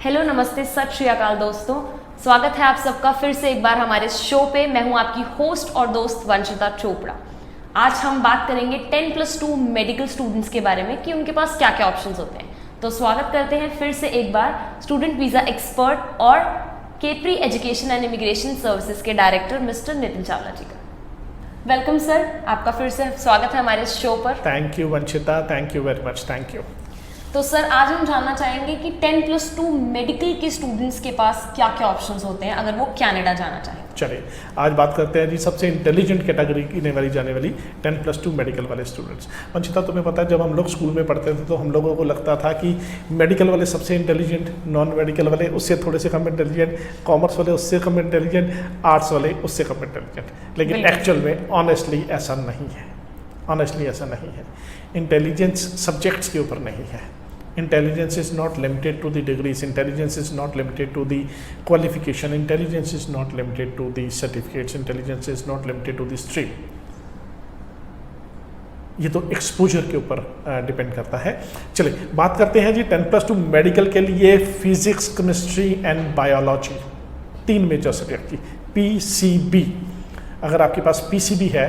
Hello, नमस्ते, सत श्री अकाल दोस्तों। स्वागत है आप सबका फिर से एक बार हमारे शो पे। मैं हूं आपकी होस्ट और दोस्त वंशिता चोपड़ा। आज हम बात करेंगे 10+2 मेडिकल स्टूडेंट्स के बारे में कि उनके पास क्या क्या ऑप्शंस होते हैं। तो स्वागत करते हैं फिर से एक बार स्टूडेंट वीज़ा एक्सपर्ट और capri education and immigration services के डायरेक्टर मिस्टर नितिन चावला जी का। वेलकम सर, आपका फिर से स्वागत है हमारे शो पर। Thank you Vanshita, thank you very much, thank you. तो सर, आज हम जानना चाहेंगे कि 10+2 मेडिकल के स्टूडेंट्स के पास क्या क्या ऑप्शंस होते हैं अगर वो कनाडा जाना चाहें। चलिए आज बात करते हैं जी सबसे इंटेलिजेंट कैटेगरी की जाने वाली 10+2 मेडिकल वाले स्टूडेंट्स। वंशिता, तुम्हें पता है जब हम लोग स्कूल में पढ़ते थे तो हम लोगों को लगता था कि मेडिकल वाले सबसे इंटेलिजेंट, नॉन मेडिकल वाले उससे थोड़े से कम इंटेलिजेंट, कॉमर्स वाले उससे कम इंटेलिजेंट, आर्ट्स वाले उससे कम इंटेलिजेंट। लेकिन एक्चुअल में ऑनेस्टली ऐसा नहीं है। ऑनेस्टली ऐसा नहीं है। इंटेलिजेंस सब्जेक्ट्स के ऊपर नहीं है। Intelligence is not limited to the degrees. Intelligence is not limited to the qualification. Intelligence is not limited to the certificates. Intelligence is not limited to the stream. ये तो exposure के ऊपर depend करता है। चलिए बात करते हैं जी 10+2 मेडिकल के लिए physics, chemistry and biology, 3 major subject की PCB। अगर आपके पास PCB है,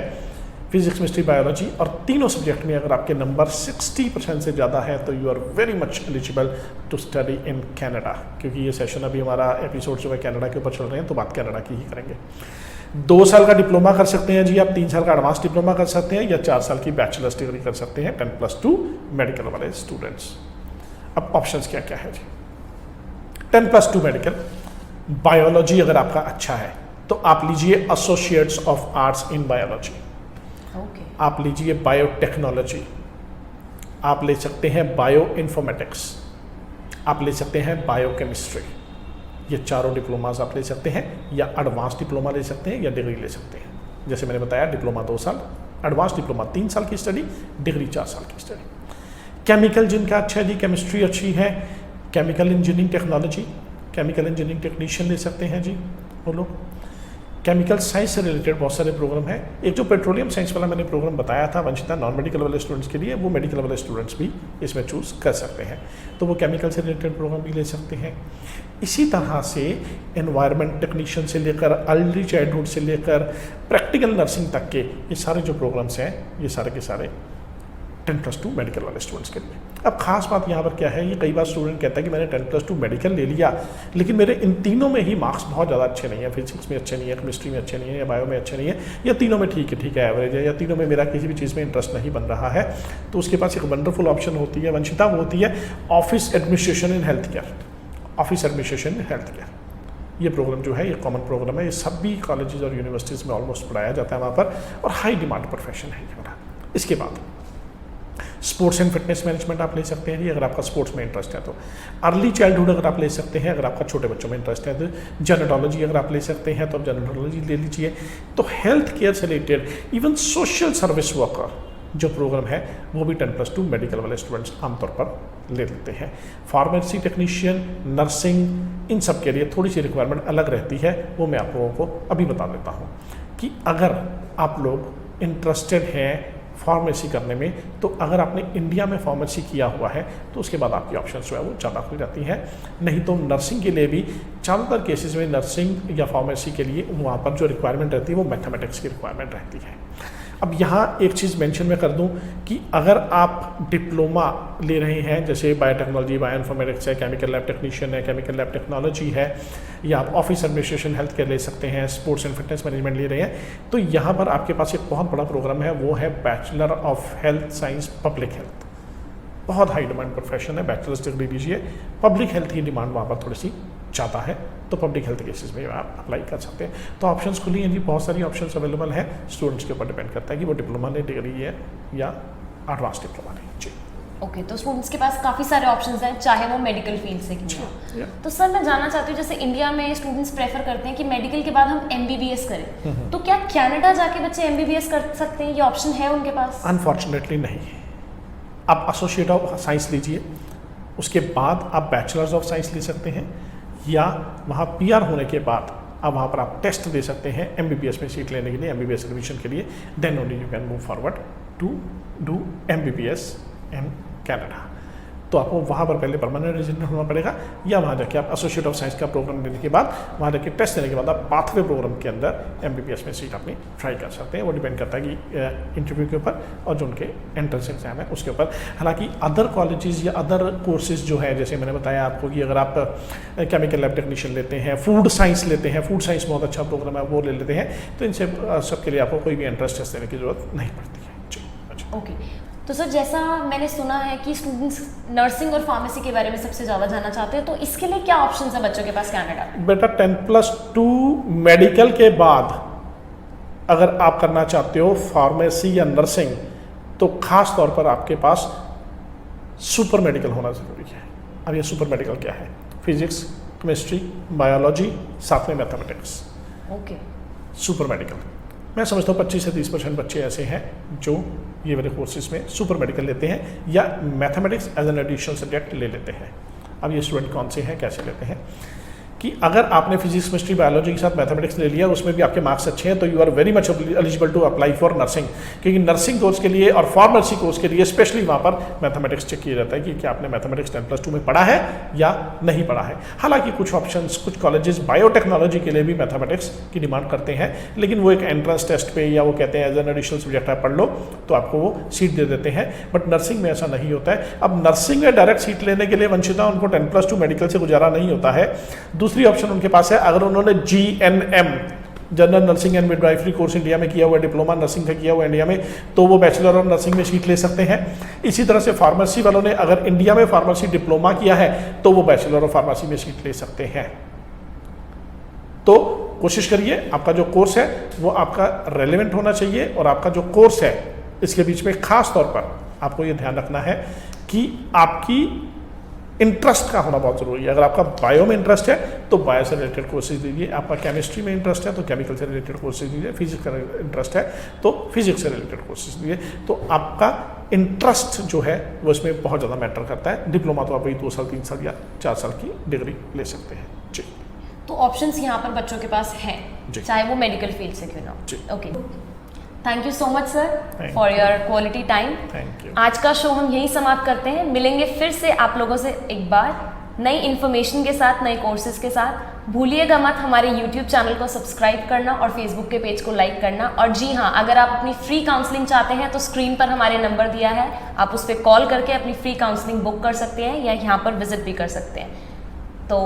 फिजिक्स, केमिस्ट्री, बायोलॉजी, और तीनों सब्जेक्ट में अगर आपके नंबर 60% से ज़्यादा है तो you are very much eligible to study in Canada. क्योंकि ये सेशन अभी हमारा एपिसोड जो है कनाडा के ऊपर चल रहे हैं तो बात कनाडा की ही करेंगे। 2 साल का डिप्लोमा कर सकते हैं जी आप, 3 साल का एडवांस डिप्लोमा कर सकते हैं, या 4 साल की बैचलर्स डिग्री कर सकते हैं 10+2 मेडिकल वाले स्टूडेंट्स। अब ऑप्शंस क्या क्या है जी। 10+2 मेडिकल, बायोलॉजी अगर आपका अच्छा है तो आप लीजिए associates of arts in biology. आप लीजिए बायोटेक्नोलॉजी, आप ले सकते हैं बायो इन्फॉर्मेटिक्स, आप ले सकते हैं बायोकेमिस्ट्री। ये चारों डिप्लोमास आप ले सकते हैं, या एडवांस डिप्लोमा ले सकते हैं, या डिग्री ले सकते हैं। जैसे मैंने बताया, डिप्लोमा 2 साल, एडवांस डिप्लोमा 3 साल की स्टडी, डिग्री 4 साल की स्टडी। केमिकल जिनका अच्छा है जी, केमिस्ट्री अच्छी है, chemical engineering technology, chemical engineering technician ले सकते हैं जी वो लोग। केमिकल साइंस से रिलेटेड बहुत सारे प्रोग्राम हैं। एक जो पेट्रोलियम साइंस वाला मैंने प्रोग्राम बताया था वंशिता, नॉन मेडिकल वाले स्टूडेंट्स के लिए, वो मेडिकल वाले स्टूडेंट्स भी इसमें चूज़ कर सकते हैं, तो वो केमिकल से रिलेटेड प्रोग्राम भी ले सकते हैं। इसी तरह से एनवायरनमेंट टेक्नीशियन से लेकर अर्ली चाइल्डहुड से लेकर प्रैक्टिकल नर्सिंग तक के ये सारे जो प्रोग्राम्स हैं, ये सारे के सारे 10+2 मेडिकल वाले स्टूडेंट्स के लिए। अब खास बात यहाँ पर क्या है, ये कई बार स्टूडेंट कहता है कि मैंने 10+2 मेडिकल ले लिया लेकिन मेरे इन तीनों में ही मार्क्स बहुत ज़्यादा अच्छे नहीं है, फिजिक्स में अच्छे नहीं है, केमिस्ट्री में अच्छे नहीं है, या बायो में अच्छे नहीं है, या तीनों में ठीक है एवरेज है, या तीनों में मेरा किसी भी चीज़ में इंटरेस्ट नहीं बन रहा है। तो उसके पास एक वंडरफुल ऑप्शन होती है वंशिता, वो होती है office administration in health care. Office administration in health care ये प्रोग्राम जो है, ये कॉमन प्रोग्राम है, ये सभी कॉलेजेस और यूनिवर्सिटीज़ में ऑलमोस्ट पढ़ाया जाता है वहाँ पर, और हाई डिमांड प्रोफेशन है ये। इसके बाद स्पोर्ट्स एंड फिटनेस मैनेजमेंट आप ले सकते हैं जी, अगर आपका स्पोर्ट्स में इंटरेस्ट है तो। अर्ली चाइल्डहुड अगर आप ले सकते हैं, अगर आपका छोटे बच्चों में इंटरेस्ट है तो। जेनेटोलॉजी अगर आप ले सकते हैं तो आप जेनेटोलॉजी ले लीजिए। तो हेल्थ केयर से related, even social service worker जो प्रोग्राम है वो भी 10+2 मेडिकल वाले स्टूडेंट्स आमतौर पर ले लेते हैं। फार्मेसी टेक्नीशियन, नर्सिंग, इन सब के लिए थोड़ी सी रिक्वायरमेंट अलग रहती है, वो मैं आप लोगों को अभी बता देता हूँ कि अगर आप लोग इंटरेस्टेड हैं फार्मेसी करने में, तो अगर आपने इंडिया में फार्मेसी किया हुआ है तो उसके बाद आपकी ऑप्शन जो है वो ज़्यादा खुल जाती हैं। नहीं तो नर्सिंग के लिए भी ज़्यादातर केसेस में नर्सिंग या फार्मेसी के लिए वहाँ पर जो रिक्वायरमेंट रहती है वो मैथमेटिक्स की रिक्वायरमेंट रहती है। अब यहाँ एक चीज़ मेंशन मैं कर दूँ कि अगर आप डिप्लोमा ले रहे हैं, जैसे बायोटेक्नोलॉजी, बायो इन्फॉर्मेटिक्स है, केमिकल लैब टेक्नीशियन है, केमिकल लैब टेक्नोलॉजी है, या आप ऑफिस एडमिनिस्ट्रेशन हेल्थ केयर ले सकते हैं, स्पोर्ट्स एंड फिटनेस मैनेजमेंट ले रहे हैं, तो यहाँ पर आपके पास एक बहुत बड़ा प्रोग्राम है, वो है bachelor of health science public health. बहुत हाई डिमांड प्रोफेशन है, बैचलर्स डिग्री लीजिए। पब्लिक हेल्थ की डिमांड वहाँ पर थोड़ी सी ज़्यादा है, तो पब्लिक हेल्थ केसेस में आप अप्लाई कर सकते हैं। तो ऑप्शंस खुली हैं जी, बहुत सारी ऑप्शंस अवेलेबल हैं। स्टूडेंट्स के ऊपर डिपेंड करता है कि वो डिप्लोमा ने, डिग्री है, या एडवांस डिप्लोमा ने जी। ओके, तो स्टूडेंट्स के पास काफ़ी सारे ऑप्शंस हैं, चाहे वो मेडिकल फील्ड से क्यों हो। तो सर, मैं जानना चाहती हूँ, जैसे इंडिया में स्टूडेंट्स प्रेफर करते हैं कि मेडिकल के बाद हम MBBS करें, तो क्या कनाडा जाके बच्चे MBBS कर सकते हैं? ये ऑप्शन है उनके पास? अनफॉर्चुनेटली नहीं। आप एसोसिएट ऑफ साइंस लीजिए, उसके बाद आप बैचलर्स ऑफ साइंस ले सकते हैं, या वहाँ PR होने के बाद अब वहाँ पर आप टेस्ट दे सकते हैं MBBS में सीट लेने के लिए, MBBS एडमिशन के लिए। Then only you can move forward to do MBBS in Canada. तो आपको वहाँ पर पहले परमानेंट रेजिडेंट होना पड़ेगा, या वहाँ जाके आप एसोसिएट ऑफ साइंस का प्रोग्राम देने के बाद वहाँ जाके टेस्ट देने के बाद आप पाथवे प्रोग्राम के अंदर MBBS में सीट अपनी ट्राई कर सकते हैं। वो डिपेंड करता है कि इंटरव्यू के ऊपर और जो उनके एंट्रेंस एग्जाम है उसके ऊपर। हालांकि अदर कॉलेजेस या अदर कोर्सेज जो है, जैसे मैंने बताया आपको कि अगर आप केमिकल लैब टेक्नीशियन लेते हैं, फूड साइंस लेते हैं, फूड साइंस बहुत अच्छा प्रोग्राम है, वो ले लेते हैं, तो इनसे सबके लिए आपको कोई भी एंट्रेंस टेस्ट देने की जरूरत नहीं पड़ती है। जी अच्छा। ओके, तो सर जैसा मैंने सुना है कि स्टूडेंट्स नर्सिंग और फार्मेसी के बारे में सबसे ज़्यादा जानना चाहते हैं, तो इसके लिए क्या ऑप्शन है बच्चों के पास कनाडा? बेटा 10+2 मेडिकल के बाद अगर आप करना चाहते हो फार्मेसी या नर्सिंग, तो खास तौर पर आपके पास सुपर मेडिकल होना ज़रूरी है। अब ये सुपर मेडिकल क्या है? फिजिक्स, केमिस्ट्री, बायोलॉजी, साथ में मैथमेटिक्स। ओके, सुपर मेडिकल मैं समझता हूँ 25 से 30% बच्चे ऐसे हैं जो ये वाले कोर्सेज में सुपर मेडिकल लेते हैं या mathematics as an additional subject ले लेते हैं। अब ये स्टूडेंट कौन से हैं, कैसे लेते हैं कि अगर आपने फिजिक्स, केमिस्ट्री, बायोलॉजी के साथ मैथमेटिक्स ले लिया, उसमें भी आपके मार्क्स अच्छे हैं, तो you are very much eligible to apply for nursing, क्योंकि नर्सिंग कोर्स के लिए और फार्मेसी कोर्स के लिए स्पेशली वहाँ पर मैथमेटिक्स चेक किया जाता है कि क्या आपने मैथमेटिक्स 10+2 में पढ़ा है या नहीं पढ़ा है। हालांकि कुछ ऑप्शंस, कुछ कॉलेजेस बायोटेक्नोलॉजी के लिए भी मैथमेटिक्स की डिमांड करते हैं, लेकिन वो एक एंट्रेंस टेस्ट पे या वो कहते हैं एज एन एडिशनल सब्जेक्ट आप पढ़ लो तो आपको वो सीट दे देते हैं। बट नर्सिंग में ऐसा नहीं होता है। अब नर्सिंग में डायरेक्ट सीट लेने के लिए वंशिता उनको 10+2 मेडिकल से गुजारा नहीं होता है। दूसरी ऑप्शन उनके पास है, अगर उन्होंने GNM general nursing and midwifery course India में किया हुआ, डिप्लोमा नर्सिंग का किया हुआ इंडिया में, तो वो बैचलर ऑफ नर्सिंग में सीट ले सकते हैं। इसी तरह से फार्मेसी वालों ने अगर इंडिया में फार्मेसी डिप्लोमा किया है तो वो बैचलर ऑफ फार्मेसी में सीट ले सकते हैं। तो कोशिश करिए आपका जो कोर्स है वो आपका रेलेवेंट होना चाहिए, और आपका जो कोर्स है इसके बीच में खास तौर पर आपको ये ध्यान रखना है कि आपकी इंटरेस्ट का होना बहुत ज़रूरी है। अगर आपका बायो में इंटरेस्ट है तो बायो से रिलेटेड कोर्सेज दीजिए, आपका केमिस्ट्री में इंटरेस्ट है तो केमिकल से रिलेटेड कोर्सेज दीजिए, फिजिक्स का इंटरेस्ट है तो फिजिक्स से रिलेटेड कोर्सेज दीजिए। तो आपका इंटरेस्ट जो है वो इसमें बहुत ज़्यादा मैटर करता है। डिप्लोमा तो आप वही 2 साल, 3 साल या 4 साल की डिग्री ले सकते हैं। जी, तो ऑप्शंस यहाँ पर बच्चों के पास हैं, चाहे वो मेडिकल फील्ड से क्यों ना हो। जी, okay, thank you so much sir for your quality time. Thank you. आज का शो हम यहीं समाप्त करते हैं। मिलेंगे फिर से आप लोगों से एक बार नई इन्फॉर्मेशन के साथ, नए कोर्सेज के साथ। भूलिएगा मत हमारे YouTube चैनल को सब्सक्राइब करना और Facebook के पेज को लाइक करना। और जी हाँ, अगर आप अपनी फ्री काउंसलिंग चाहते हैं तो स्क्रीन पर हमारे नंबर दिया है, आप उस पर कॉल करके अपनी फ्री काउंसलिंग बुक कर सकते हैं या यहाँ पर विजिट भी कर सकते हैं। तो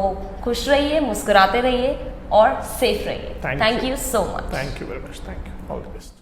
खुश रहिए, मुस्कुराते रहिए और सेफ रहिए। Thank you so much. Thank you very much. Thank you. All the best.